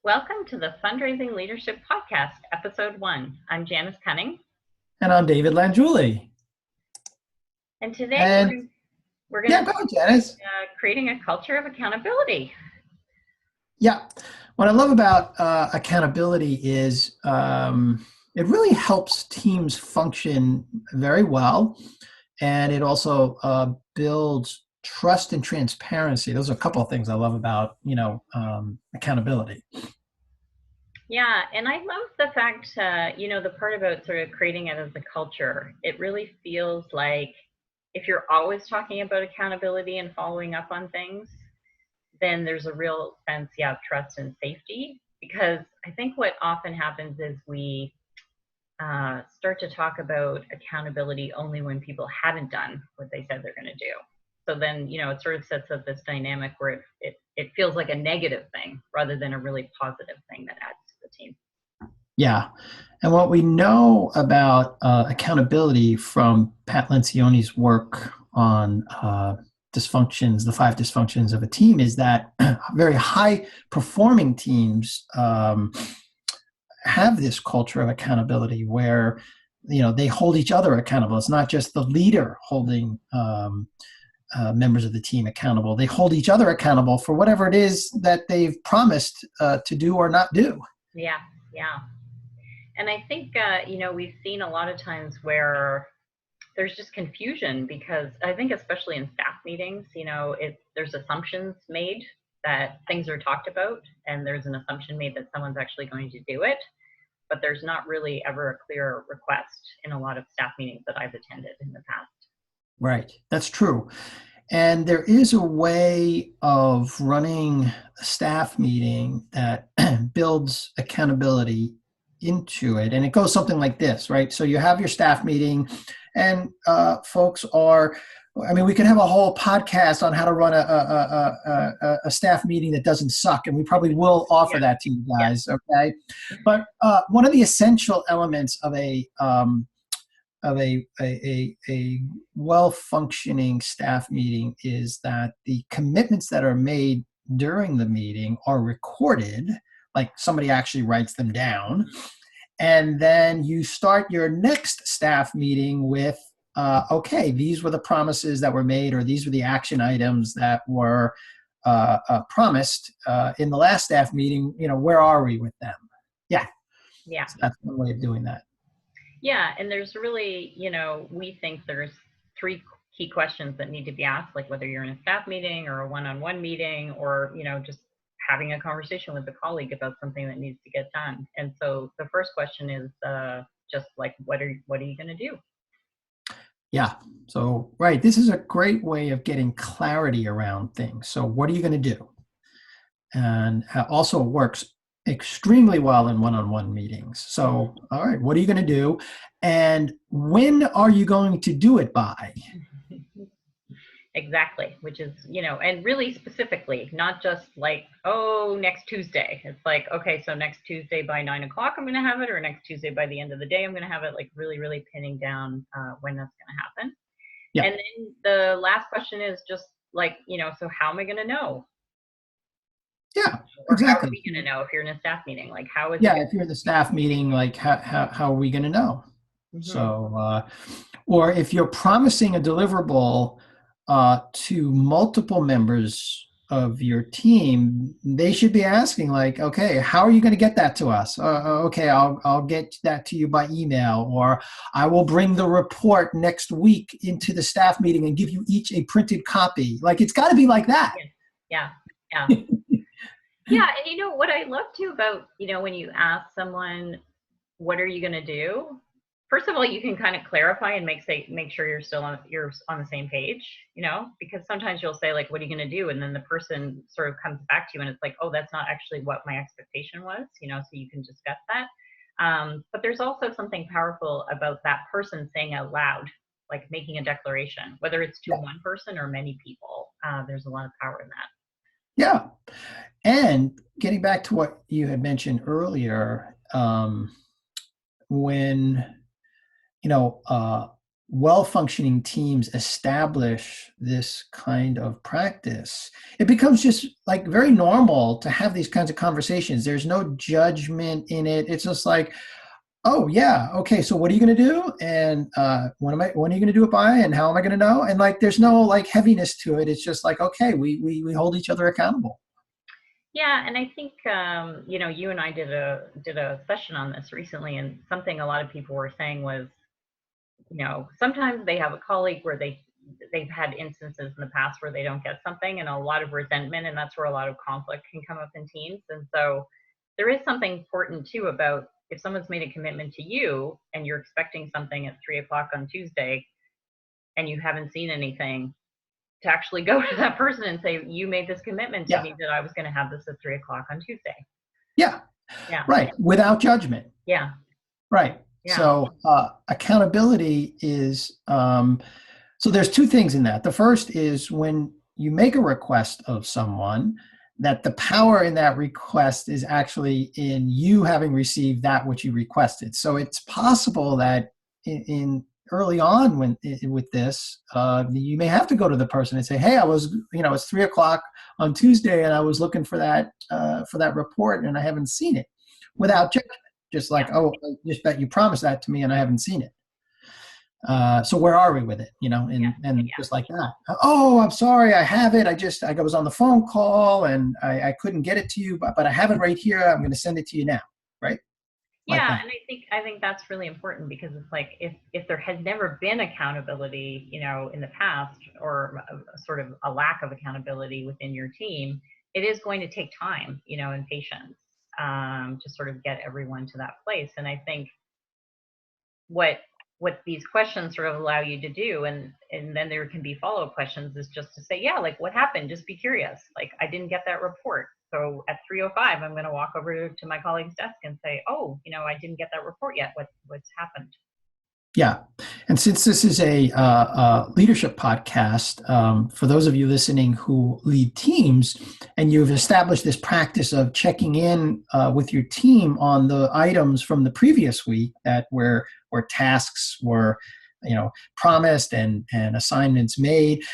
Welcome to the Fundraising Leadership Podcast, Episode 1. I'm Janice Cunning, And I'm David Landruli. and today And we're going yeah, to go be ahead, Janice. creating a culture of accountability. Yeah, what I love about accountability is it really helps teams function very well, and it also builds trust and transparency. Those are a couple of things I love about accountability. Yeah, and I love the fact, the part about sort of creating it as a culture. It really feels like if you're always talking about accountability and following up on things, then there's a real sense, of trust and safety. Because I think what often happens is we start to talk about accountability only when people haven't done what they said they're going to do. So then, it sort of sets up this dynamic where it feels like a negative thing rather than a really positive thing that adds to the team. Yeah. And what we know about accountability from Pat Lencioni's work on dysfunctions, the 5 dysfunctions of a team, is that very high performing teams have this culture of accountability where, they hold each other accountable. It's not just the leader holding members of the team accountable. They hold each other accountable for whatever it is that they've promised to do or not do. Yeah, yeah. And I think, we've seen a lot of times where there's just confusion because I think especially in staff meetings, there's assumptions made that things are talked about, and there's an assumption made that someone's actually going to do it, but there's not really ever a clear request in a lot of staff meetings that I've attended in the past. Right. That's true. And there is a way of running a staff meeting that builds accountability into it. And it goes something like this, right? So you have your staff meeting and folks are, we could have a whole podcast on how to run a staff meeting that doesn't suck. And we probably will offer that to you guys, okay? But one of the essential elements of a well-functioning staff meeting is that the commitments that are made during the meeting are recorded, like somebody actually writes them down. And then you start your next staff meeting with, okay, these were the promises that were made, or these were the action items that were promised in the last staff meeting. Where are we with them? Yeah. Yeah. So that's one way of doing that. Yeah, and there's really, we think there's 3 key questions that need to be asked, like whether you're in a staff meeting or a one-on-one meeting, or, just having a conversation with a colleague about something that needs to get done. And so the first question is just like, what are you going to do? Yeah. So, right. This is a great way of getting clarity around things. So what are you going to do? And also works extremely well in one-on-one meetings. So, all right, what are you going to do? And when are you going to do it by? Exactly, which is, and really specifically, not just like, oh, next Tuesday. It's like, okay, so next Tuesday by 9 o'clock, I'm going to have it, or next Tuesday by the end of the day, I'm going to have it, like really, really pinning down when that's going to happen. Yeah. And then the last question is just like, so how am I going to know? Yeah, Or how are exactly. we going to know if you're in a staff meeting? Like, how is Yeah, if you're in the staff meeting, like how are we going to know? Mm-hmm. So, or if you're promising a deliverable to multiple members of your team, they should be asking like, okay, how are you going to get that to us? Okay, I'll get that to you by email, or I will bring the report next week into the staff meeting and give you each a printed copy. Like, it's got to be like that. Yeah. Yeah, and what I love too about, when you ask someone, what are you going to do? First of all, you can kind of clarify and make sure you're on the same page, because sometimes you'll say like, what are you going to do? And then the person sort of comes back to you and it's like, oh, that's not actually what my expectation was, so you can discuss that. But there's also something powerful about that person saying out loud, like making a declaration, whether it's to one person or many people. There's a lot of power in that. Yeah. And getting back to what you had mentioned earlier, when, well-functioning teams establish this kind of practice, it becomes just like very normal to have these kinds of conversations. There's no judgment in it. It's just like, oh yeah, okay, so what are you going to do, and when are you going to do it by, and how am I going to know? And like there's no like heaviness to it. It's just like, okay, we hold each other accountable. Yeah, and I think you and I did a session on this recently, and something a lot of people were saying was, sometimes they have a colleague where they've had instances in the past where they don't get something, and a lot of resentment, and that's where a lot of conflict can come up in teams. And so there is something important too about if someone's made a commitment to you and you're expecting something at 3 o'clock on Tuesday and you haven't seen anything, to actually go to that person and say, you made this commitment to Yeah, me that I was going to have this at 3 o'clock on Tuesday. yeah, Yeah. right, without judgment. Yeah. Right. Yeah. So accountability is so there's two things in that. The first is when you make a request of someone, that the power in that request is actually in you having received that which you requested. So it's possible that in early on with this, you may have to go to the person and say, "Hey, it's 3 o'clock on Tuesday, and I was looking for that report, and I haven't seen it," Mhm. without judgment. Just like, Yeah. oh, I just bet you promised that to me, and I haven't seen it. So where are we with it? Yeah. And just like that. Oh, I'm sorry, I have it. I was on the phone call and I couldn't get it to you, but I have it right here. I'm going to send it to you now. Right? Like Yeah, that. and I think that's really important because it's like if there has never been accountability, in the past, or a sort of a lack of accountability within your team, it is going to take time, and patience, to sort of get everyone to that place. And I think what these questions sort of allow you to do, and then there can be follow-up questions, is just to say, yeah, like, what happened? Just be curious. Like, I didn't get that report, so at 3:05 I'm going to walk over to my colleague's desk and say, oh, I didn't get that report yet. What's happened? Yeah. And since this is a leadership podcast, for those of you listening who lead teams, and you've established this practice of checking in with your team on the items from the previous week that where tasks were, promised and assignments made,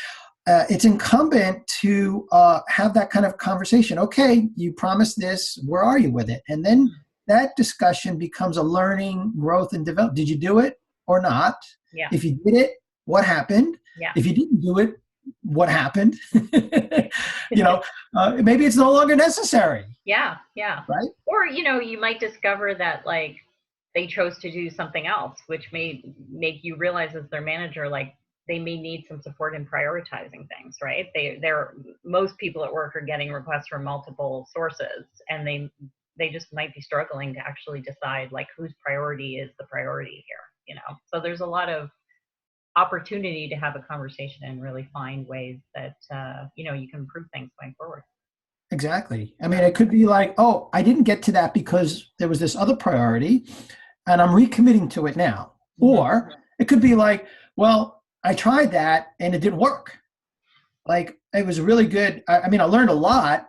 it's incumbent to have that kind of conversation. Okay, you promised this. Where are you with it? And then that discussion becomes a learning, growth, and develop. Did you do it or not? Yeah. If you did it, what happened? Yeah. If you didn't do it, what happened? Maybe it's no longer necessary, Yeah. Yeah. right? Or you might discover that, like, they chose to do something else, which may make you realize as their manager, like, they may need some support in prioritizing things, right? They're Most people at work are getting requests from multiple sources, and they just might be struggling to actually decide, like, whose priority is the priority here. So there's a lot of opportunity to have a conversation and really find ways that you can improve things going forward. Exactly. I mean, it could be like, oh, I didn't get to that because there was this other priority and I'm recommitting to it now. Mm-hmm. Or it could be like, well, I tried that and it didn't work. Like it was really good. I mean, I learned a lot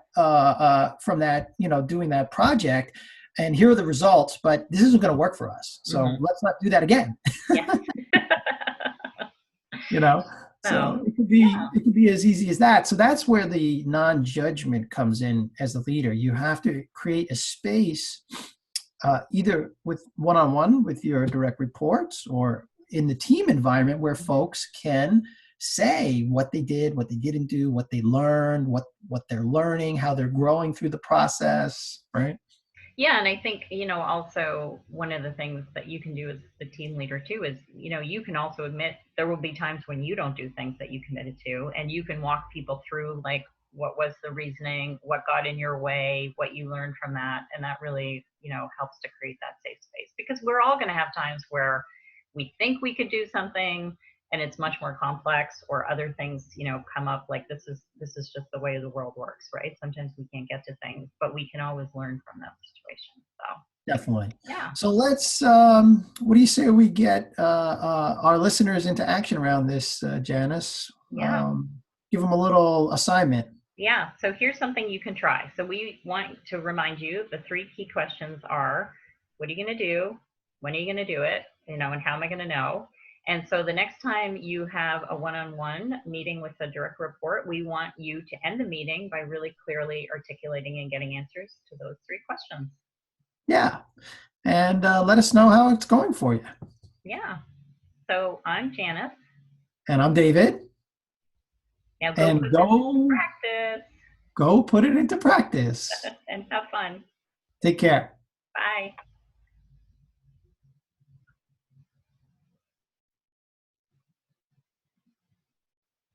from that, doing that project. And here are the results, but this isn't going to work for us. So Mm-hmm. let's not do that again. Yeah. you know So, so yeah. it could be as easy as that. So that's where the non-judgment comes in. As the leader, you have to create a space, either with one-on-one with your direct reports or in the team environment, where folks can say what they did, what they didn't do, what they learned, what they're learning, how they're growing through the process, right? Yeah, and I think, also one of the things that you can do as the team leader too is, you can also admit there will be times when you don't do things that you committed to, and you can walk people through, like, what was the reasoning, what got in your way, what you learned from that. And that really, helps to create that safe space, because we're all going to have times where we think we could do something and it's much more complex, or other things, come up, like, this is just the way the world works, right? Sometimes we can't get to things, but we can always learn from that situation. So, Definitely. yeah. So let's, what do you say we get our listeners into action around this, Janice? Yeah. Give them a little assignment. Yeah. So here's something you can try. So we want to remind you, the three key questions are: what are you going to do? When are you going to do it? And how am I going to know? And so the next time you have a one-on-one meeting with a direct report, we want you to end the meeting by really clearly articulating and getting answers to those 3 questions. Yeah. And let us know how it's going for you. Yeah. So I'm Janice. And I'm David. Now go And put this into practice. go put it into practice. And have fun. Take care. Bye.